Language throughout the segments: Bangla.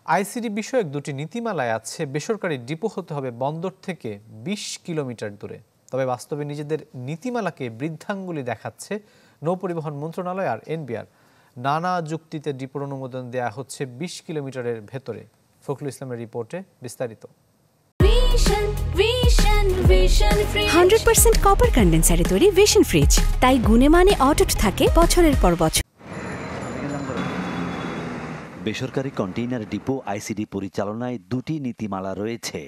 আইসিডি বিষয়ক দুটি নীতিমালায় আছে বেসরকারি ডিপো হতে হবে বন্দর থেকে ২০ কিলোমিটার দূরে। তবে বাস্তবে নিজেদের নীতিমালাকে বৃদ্ধাঙ্গুলি দেখাচ্ছে নৌপরিবহন মন্ত্রণালয় আর এনবিআর। নানা যুক্তিতে ডিপোর অনুমোদন দেয়া হচ্ছে ২০ কিলোমিটারের ভেতরে। ফখরুল ইসলামের রিপোর্টে বিস্তারিত। 100% কপার কন্ডেন্সারে তৈরি ভিশন ফ্রিজ, তাই গুণে মানে অটুট থাকে বছরের পর বছর। বেসরকারি কন্টেইনার ডিপো আইসিডি পরিচালনায় দুটি নীতিমালা রয়েছে।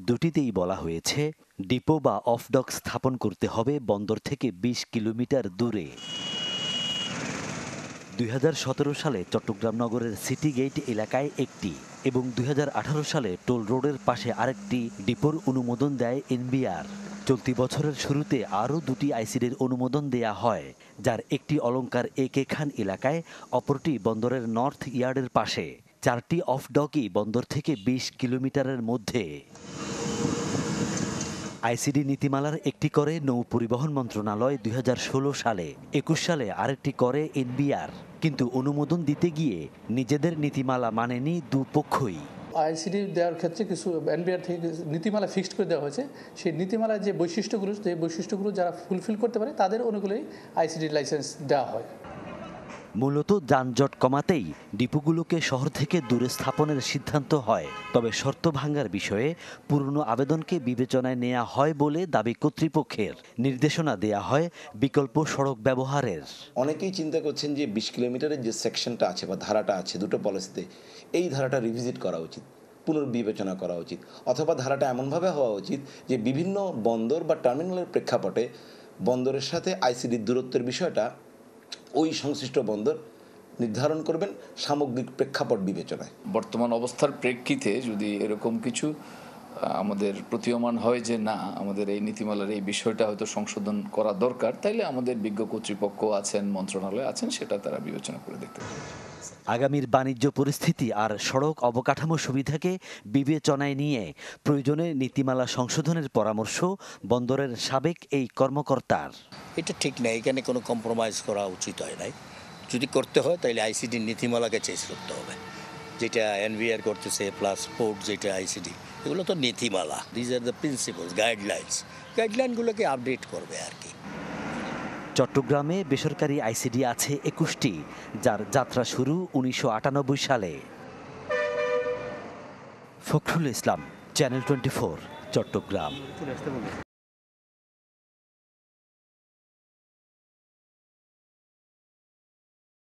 দুটিতেই বলা হয়েছে ডিপো বা অফডক স্থাপন করতে হবে বন্দর থেকে ২০ কিলোমিটার দূরে। ২০১৭ সালে চট্টগ্রাম নগরের সিটি গেট এলাকায় একটি এবং ২০১৮ সালে টোল রোডের পাশে আরেকটি ডিপোর অনুমোদন দেয় এনবিআর। চলতি বছরের শুরুতে আরও দুটি আইসিডির অনুমোদন দেয়া হয়, যার একটি অলঙ্কার একে খান এলাকায়, অপরটি বন্দরের নর্থ ইয়ার্ডের পাশে। 4টি অফডকই বন্দর থেকে ২০ কিলোমিটারের মধ্যে। আইসিডি নীতিমালার একটি করে নৌ পরিবহন মন্ত্রণালয় ২০১৬ সালে, ২১ সালে আরেকটি করে এনবিআর। কিন্তু অনুমোদন দিতে গিয়ে নিজেদের নীতিমালা মানেনি দুপক্ষই। আইসিডি দেওয়ার ক্ষেত্রে কিছু এনবিআর থেকে নীতিমালা ফিক্সড করে দেওয়া হয়েছে। সেই নীতিমালার যে বৈশিষ্ট্যগুলো যারা ফুলফিল করতে পারে তাদের অনুকূলেই আইসিডি লাইসেন্স দেওয়া হয়। মূলত যানজট কমাতেই ডিপোগুলোকে শহর থেকে দূরে স্থাপনের সিদ্ধান্ত হয়। তবে শর্ত ভাঙার বিষয়ে পুরনো আবেদনকে বিবেচনায় নেওয়া হয় বলে দাবি কর্তৃপক্ষের। নির্দেশনা দেয়া হয় বিকল্প সড়ক ব্যবহারের। অনেকেই চিন্তা করছেন যে ২০ কিলোমিটারের যে সেকশনটা আছে বা ধারাটা আছে দুটো পলিসিতে, এই ধারাটা রিভিজিট করা উচিত, পুনর্বিবেচনা করা উচিত, অথবা ধারাটা এমনভাবে হওয়া উচিত যে বিভিন্ন বন্দর বা টার্মিনালের প্রেক্ষাপটে বন্দরের সাথে আইসিডির দূরত্বের বিষয়টা ওই সংশ্লিষ্ট বন্দর নির্ধারণ করবেন সামগ্রিক প্রেক্ষাপট বিবেচনায়। বর্তমান অবস্থার প্রেক্ষিতে যদি এরকম কিছু আমাদের প্রতীয়মান হয় যে না, আমাদের এই নীতিমালার এই বিষয়টা হয়তো সংশোধন করা দরকার, তাইলে আমাদের বিজ্ঞ কর্তৃপক্ষ আছেন, মন্ত্রণালয় আছেন, সেটা তারা বিবেচনা করে দেখতে পারে। আগামীর বাণিজ্য পরিস্থিতি আর সড়ক অবকাঠামো সুবিধাকে বিবেচনায় নিয়ে প্রয়োজনে নীতিমালা সংশোধনের পরামর্শ বন্দরের সাবেক এই কর্মকর্তার। এটা ঠিক না, এখানে কোনো কম্প্রোমাইজ করা উচিত হয় নাই। যদি করতে হয় তাহলে আইসিডি নীতিমালাকে চেঞ্জ করতে হবে, যেটা এনবিআর করতেছে, প্লাস পোর্ট যেটা আইসিডি, এগুলো তো নীতিমালা। দিজ আর দ্য প্রিন্সিপালস, গাইডলাইনগুলোকে আপডেট করবে আর কি। চট্টগ্রামে বেসরকারি আইসিডি আছে ২১টি, যার যাত্রা শুরু ১৯৯৮ সালে। ফখরুল ইসলাম, চ্যানেল 24, চট্টগ্রাম।